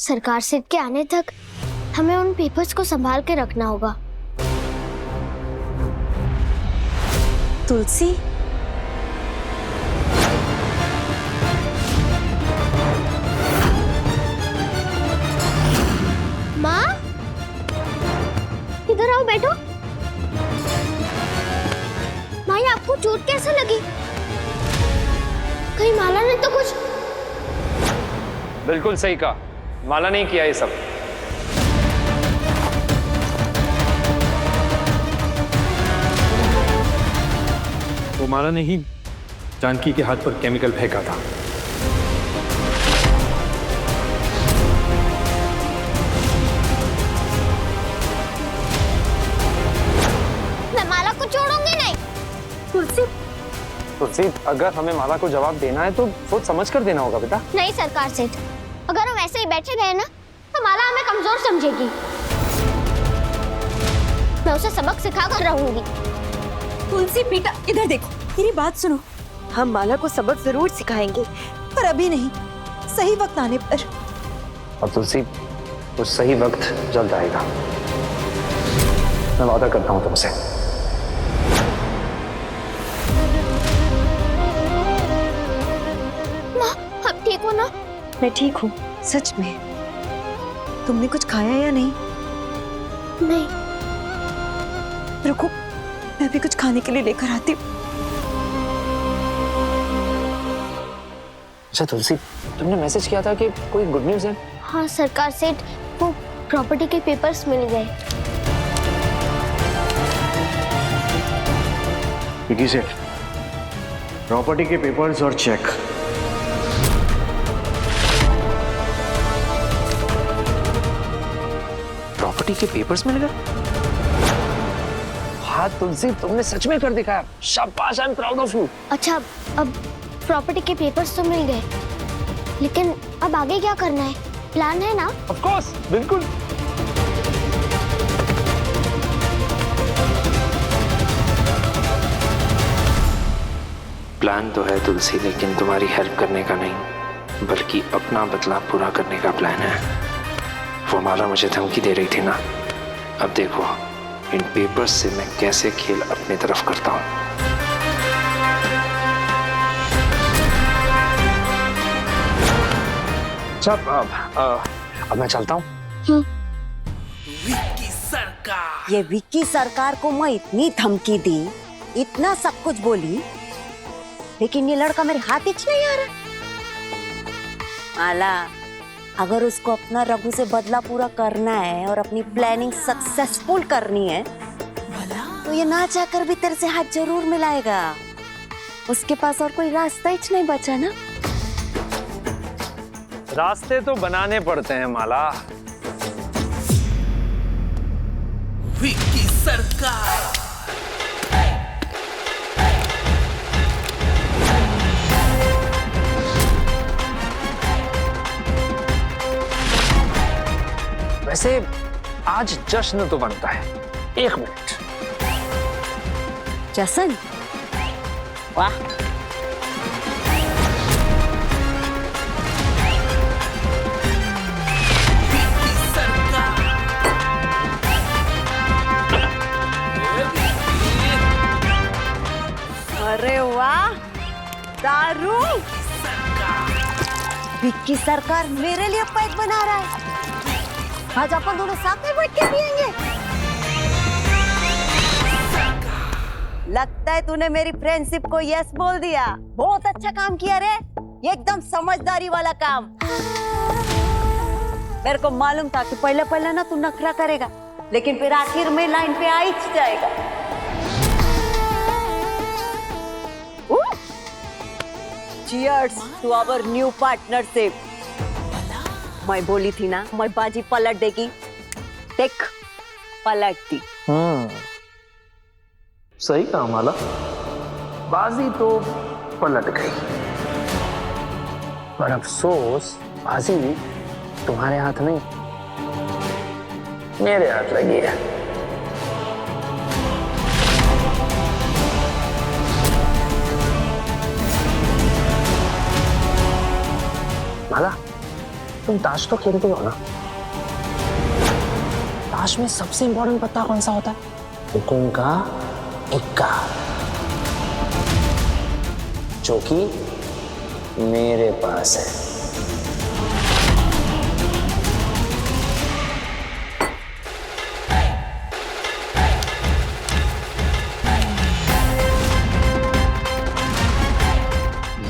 सरकार सेठ के आने तक हमें उन पेपर्स को संभाल के रखना होगा। तुलसी, माँ, इधर आओ, बैठो। माँ, ये आपको चोट कैसे लगी? कहीं माला ने तो कुछ? बिल्कुल सही कहा, माला नहीं किया ये सब। वो माला ने ही जानकी के हाथ पर केमिकल फेंका था। मैं माला को छोड़ूंगी नहीं। तुलसी, तुलसी, अगर हमें माला को जवाब देना है तो सोच समझ कर देना होगा बेटा। नहीं सरकार सेठ, अगर हम ऐसे ही बैठे रहे ना तो माला हमें कमजोर समझेगी। मैं उसे सबक सिखाकर रहूंगी। तुलसी बेटा इधर देखो, मेरी बात सुनो। हम माला को सबक जरूर सिखाएंगे, पर अभी नहीं, सही वक्त आने पर। और तुलसी, वो सही वक्त जल्द आएगा, मैं वादा करता हूँ तुमसे। माँ, आप ठीक हो ना? मैं ठीक हूँ, सच में। तुमने कुछ खाया या नहीं? नहीं। रुको, मैं भी कुछ खाने के लिए लेकर आती हूँ। अच्छा तुलसी, तुमने मैसेज किया था कि कोई गुड न्यूज़ है? हाँ सरकार सेठ, वो प्रॉपर्टी के पेपर्स मिल गए। विकी सेठ, प्रॉपर्टी के पेपर्स और चेक। प्रॉपर्टी के पेपर्स मिल गए? हाँ तुलसी, तुमने सच में कर दिखाया, शाबाश, I am proud of you. अच्छा, अब प्रॉपर्टी के पेपर्स तो मिल गए, लेकिन अब आगे क्या करना है? प्लान है ना? ऑफ कोर्स, बिल्कुल। प्लान तो है तुलसी, लेकिन तुम्हारी हेल्प करने का नहीं, बल्कि अपना बदला पूरा करने का प्लान है। वो माला मुझे धमकी दे रही थी ना, अब देखो इन पेपर्स से मैं कैसे खेल अपनी तरफ करता हूँ। अब मैं चलता हूँ। ये विक्की सरकार को मैं इतनी धमकी दी, इतना सब कुछ बोली, लेकिन ये लड़का मेरे हाथ ही नहीं आ रहा। माला, अगर उसको अपना रघु से बदला पूरा करना है और अपनी प्लानिंग सक्सेसफुल करनी है, तो ये ना चाहकर भी तेरे से हाथ जरूर मिलाएगा। उसके पास और कोई रास्ता ही नहीं बचा ना। रास्ते तो बनाने पड़ते हैं माला। विक्की सरकार। वैसे आज जश्न तो बनता है। 1 मिनट। जसन, वाह। अरे वाह, दारू। विक्की सरकार मेरे लिए पैक बना रहा है। आज अपन दोनों साथ में बैठ के पिएंगे। लगता है तूने मेरी फ्रेंडशिप को यस बोल दिया। बहुत अच्छा काम किया रे, एकदम समझदारी वाला काम। मेरे को मालूम था कि पहले पहले ना तू नखरा करेगा, लेकिन फिर आखिर में लाइन पे आ ही जाएगा। Cheers to our new partnership. मैं बोली थी ना, मैं बाजी पलट देगी। देख, पलट दी। सही कहा माला, बाजी तो पलट गई, पर अफसोस बाजी तुम्हारे हाथ नहीं, मेरे हाथ लगी है। माला, तुम ताश तो खेलते हो ना? ताश में सबसे इंपॉर्टेंट पत्ता कौन सा होता है? हुकुम का इक्का, जो कि मेरे पास है।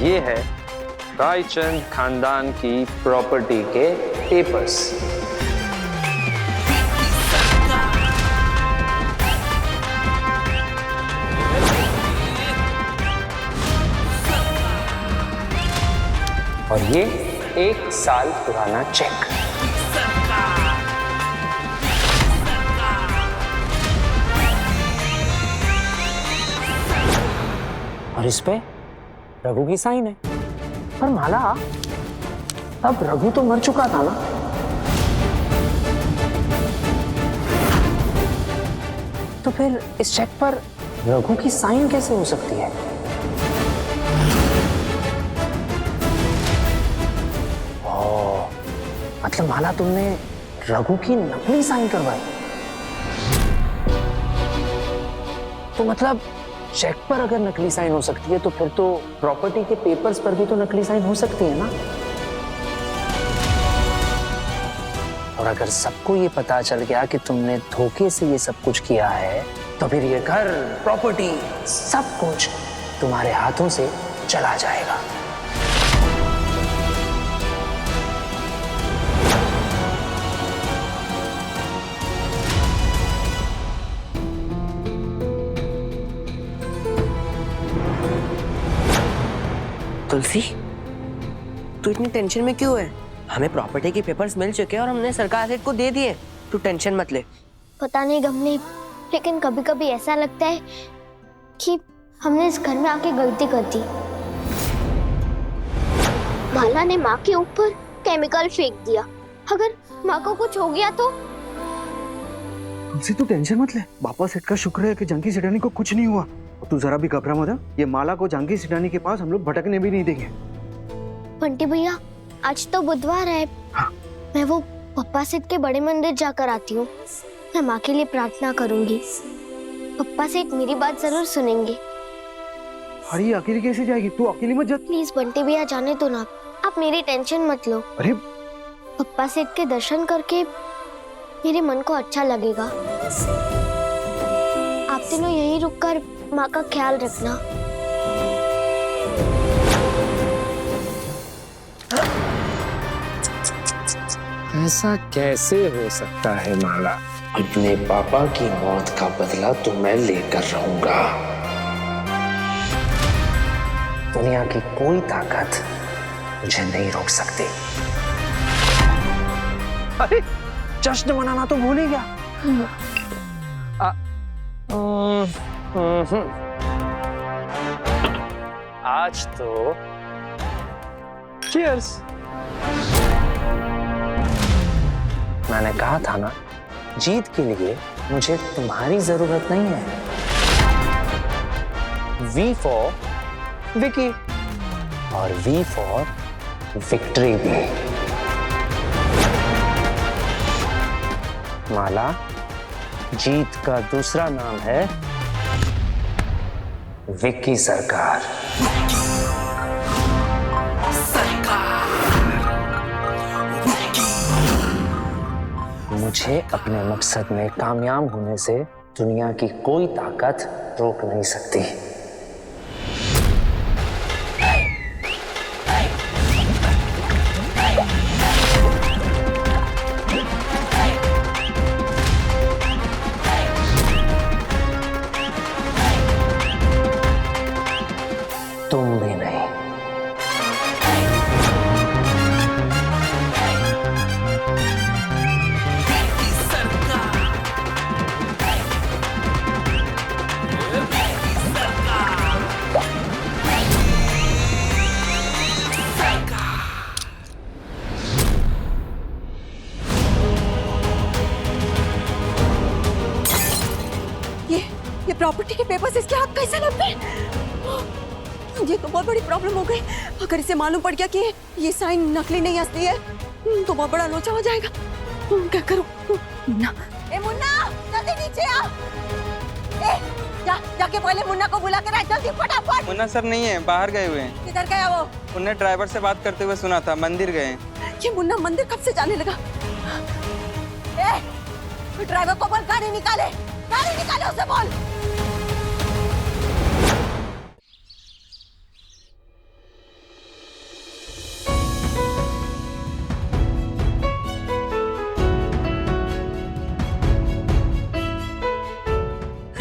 ये है रायचंद खानदान की प्रॉपर्टी के पेपर्स। और ये 1 साल पुराना चेक। और इस पे रघु की साइन है। पर माला, अब रघु तो मर चुका था ना? तो फिर इस चेक पर रघु की साइन कैसे हो सकती है? ओह, मतलब माला तुमने रघु की नकली साइन करवाई? तो मतलब चेक पर अगर नकली साइन हो सकती है तो फिर तो प्रॉपर्टी के पेपर्स पर भी तो नकली साइन हो सकती है ना? और अगर सबको ये पता चल गया कि तुमने धोखे से ये सब कुछ किया है, तो फिर ये घर, प्रॉपर्टी, सब कुछ तुम्हारे हाथों से चला जाएगा। तुलसी, तू इतनी टेंशन में क्यों है? हमें प्रॉपर्टी के पेपर्स मिल चुके हैं और हमने सरकार से को दे दिए। तू टेंशन मत ले। पता नहीं गमनी, लेकिन कभी कभी ऐसा लगता है कि हमने इस घर में आके गलती कर दी। माला ने माँ के ऊपर केमिकल फेंक दिया। अगर माँ को कुछ हो गया तो? तुलसी तू टेंशन मत ले। बापा सेठ का शुक्र है कि जंकी सेठानी को कुछ नहीं हुआ। तू जरा भी घबरा मत। ये माला को जंकी सेठानी के पास हम लोग भटकने भी नहीं देंगे। बंटी भैया, आज तो बुधवार है। हाँ। मैं वो पप्पा सेठ के बड़े मंदिर जाकर आती हूँ। मैं माँ के लिए प्रार्थना करूंगी। पप्पा सेठ मेरी बात जरूर सुनेंगे। अरे ये अकेली कैसे जाएगी? तू अकेली मत जा। प्लीज बंटी भैया, जाने दो ना। आप मेरी टेंशन मत लो। अरे पप्पा सेठ के दर्शन करके मेरे मन को अच्छा लगेगा। आप तीनों यहीं रुककर माँ का ख्याल रखना। ऐसा कैसे हो सकता है माला? अपने पापा की मौत का बदला तो मैं लेकर रहूंगा। दुनिया की कोई ताकत मुझे नहीं रोक सकती। अरे जश्न मनाना तो भूल ही गया। आज तो चीयर्स। मैंने कहा था ना, जीत के लिए मुझे तुम्हारी जरूरत नहीं है। V फॉर विकी और V फॉर विक्ट्री भी। माला, जीत का दूसरा नाम है विक्की सरकार। मुझे अपने मकसद में कामयाब होने से दुनिया की कोई ताकत रोक नहीं सकती। तुम भी नहीं। ये प्रॉपर्टी के पेपर्स इसके हाथ कैसे लग गए? ये तो बहुत बड़ी प्रॉब्लम हो गई। अगर इसे मालूम पड़ गया कि ये साइन नकली नहीं असली है, तो बहुत बड़ा लोचा हो जाएगा। क्या करूं? मुन्ना, ए मुन्ना, जल्दी नीचे आ। ए, जाके पहले मुन्ना को बुला के ला, जल्दी फटाफट। मुन्ना सर नहीं है, बाहर गए हुए हैं। किधर गया वो? उन्हें ड्राइवर से बात करते हुए सुना था, मंदिर गए हैं। ये मुन्ना मंदिर कब से जाने लगा? ए, ड्राइवर को बोल गाड़ी निकाले उसे बोल।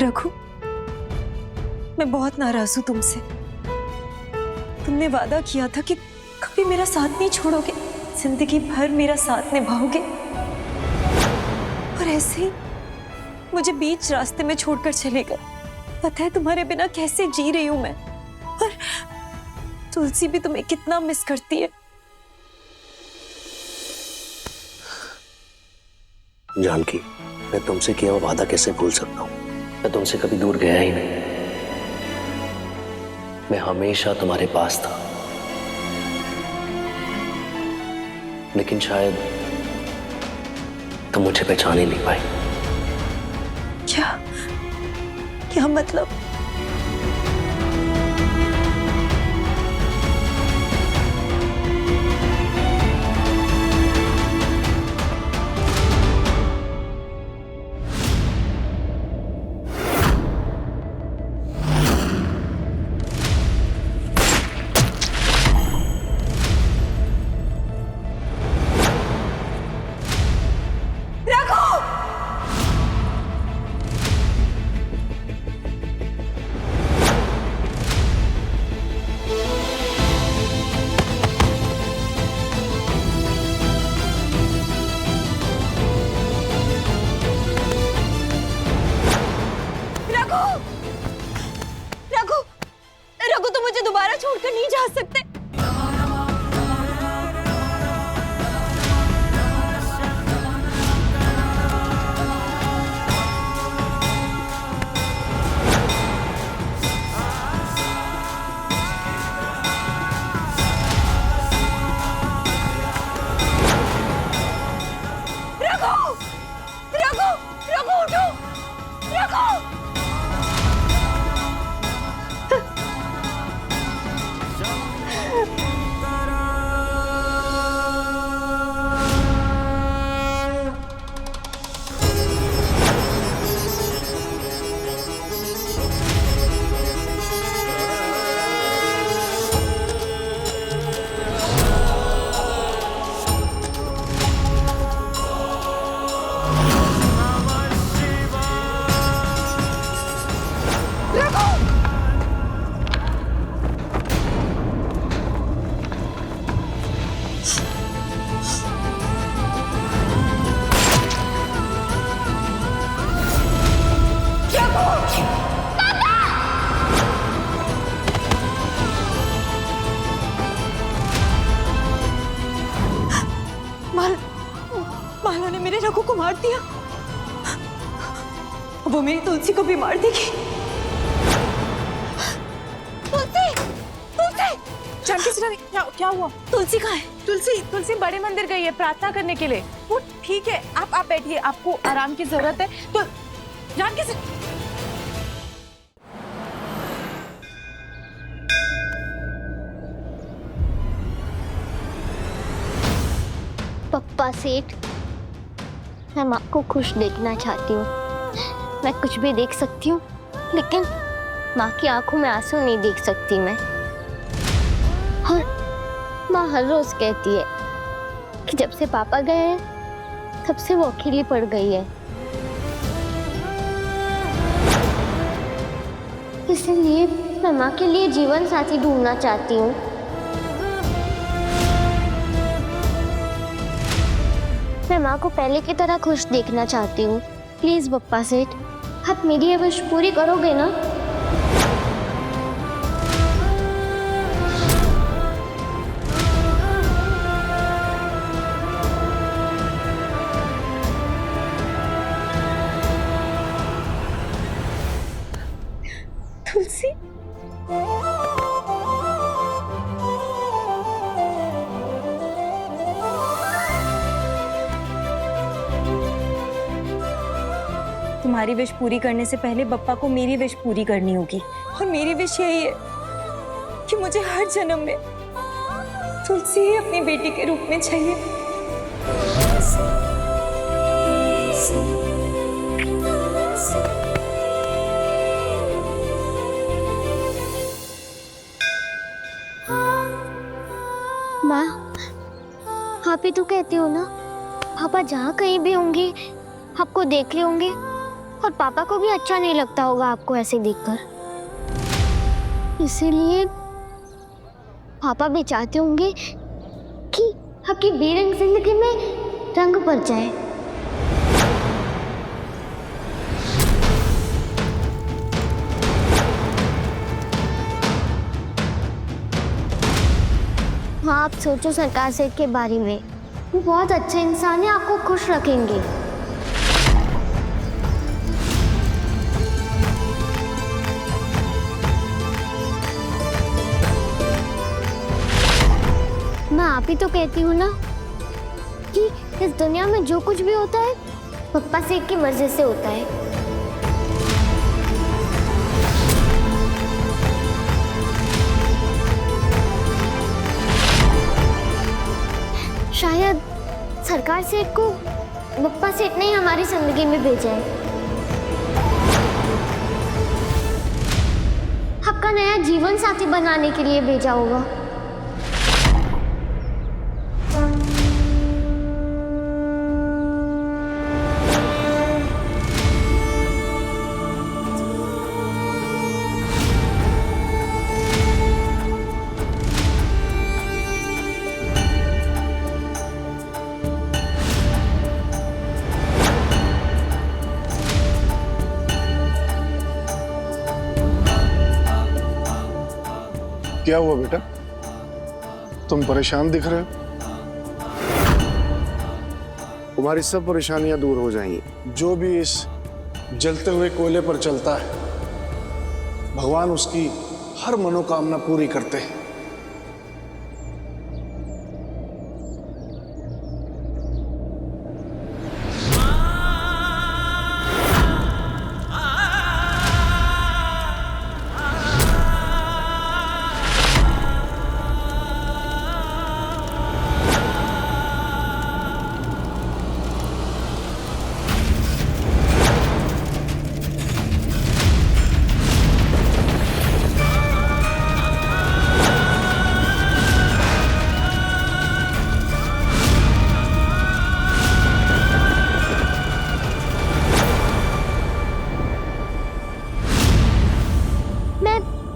रघु, मैं बहुत नाराज हूं तुमसे। तुमने वादा किया था कि कभी मेरा साथ नहीं छोड़ोगे, जिंदगी भर मेरा साथ निभाओगे, और ऐसे ही मुझे बीच रास्ते में छोड़कर चले गए। पता है तुम्हारे बिना कैसे जी रही हूं मैं, और तुलसी भी तुम्हें कितना मिस करती है। जानकी, मैं तुमसे किया हुआ वादा कैसे भूल सकता हूँ? मैं तुमसे कभी दूर गया ही नहीं। मैं हमेशा तुम्हारे पास था, लेकिन शायद तुम मुझे पहचान ही नहीं पाई। क्या मतलब? रघु, तुम मुझे दोबारा छोड़कर नहीं जा सकते। रघु उठो, रघु। माला ने मेरे रघु को मार दिया, वो मेरी तुलसी को भी मार देगी। तुलसी, तुलसी! जानकी सिन्हा, क्या हुआ? तुलसी कहाँ है? तुलसी बड़े मंदिर गई है प्रार्थना करने के लिए। वो ठीक है, आप बैठिए, आपको आराम की जरूरत है। तो जानकी सिन्हा, पप्पा सेठ, मैं माँ को खुश देखना चाहती हूँ। मैं कुछ भी देख सकती हूँ, लेकिन माँ की आंखों में आंसू नहीं देख सकती मैं। और माँ हर रोज कहती है कि जब से पापा गए हैं तब से वो अकेली पड़ गई है। इसलिए मैं माँ के लिए जीवन साथी ढूंढना चाहती हूँ। मैं माँ को पहले की तरह खुश देखना चाहती हूँ। प्लीज पप्पा सेठ, आप मेरी ये विश पूरी करोगे ना? तुलसी, तुम्हारी विश पूरी करने से पहले बप्पा को मेरी विश पूरी करनी होगी। और मेरी विश यही है कि मुझे हर जन्म में तुलसी ही अपनी बेटी के रूप में चाहिए। माँ, आप ही तो कहती हो ना, पापा जहाँ कहीं भी होंगे आपको देख ले होंगे, और पापा को भी अच्छा नहीं लगता होगा आपको ऐसे देखकर। इसीलिए पापा भी चाहते होंगे कि आपकी बेरंग जिंदगी में रंग भर जाए। हाँ, आप सोचो सरकार सेठ के बारे में, वो बहुत अच्छे इंसान है, आपको खुश रखेंगे। मैं आप ही तो कहती हूँ ना कि इस दुनिया में जो कुछ भी होता है पप्पा सेठ की मर्जी से होता है। शायद सरकार सेठ को बप्पा सेठ ने ही हमारी जिंदगी में भेजा है, आपका नया जीवन साथी बनाने के लिए भेजा होगा। क्या हुआ बेटा, तुम परेशान दिख रहे हो? तुम्हारी सब परेशानियां दूर हो जाएंगी। जो भी इस जलते हुए कोयले पर चलता है भगवान उसकी हर मनोकामना पूरी करते हैं।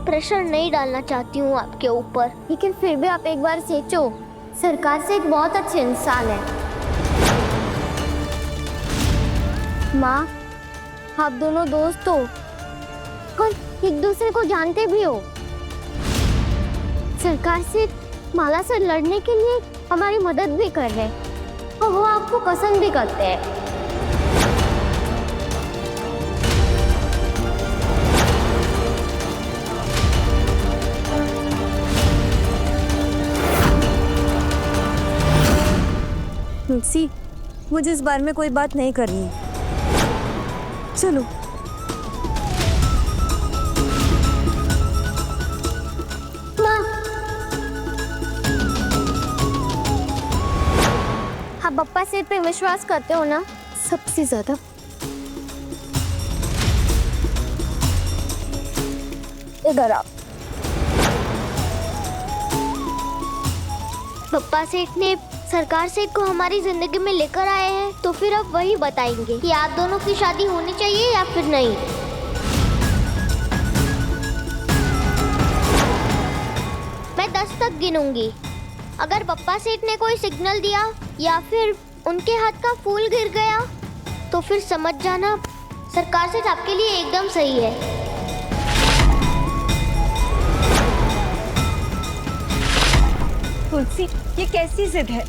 प्रेशर नहीं डालना चाहती हूँ आपके ऊपर, लेकिन फिर भी आप एक बार सोचो, सरकार से एक बहुत अच्छे इंसान है। माँ, आप दोनों दोस्त हो और एक दूसरे को जानते भी हो। सरकार से माला से लड़ने के लिए हमारी मदद भी कर रहे हैं और वो आपको पसंद भी करते हैं। तुलसी, मुझे इस बारे में कोई बात नहीं करनी। चलो। माँ, आप बप्पा सेठ पे विश्वास करते हो ना? सबसे ज्यादा। इधर आओ। बप्पा सेठ ने सरकार सेठ को हमारी जिंदगी में लेकर आए हैं, तो फिर अब वही बताएंगे कि आप दोनों की शादी होनी चाहिए या फिर नहीं। मैं 10 तक गिनूंगी। अगर बप्पा सेठ ने कोई सिग्नल दिया या फिर उनके हाथ का फूल गिर गया तो फिर समझ जाना सरकार सेठ आपके लिए एकदम सही है। तुलसी, ये कैसी जिद है?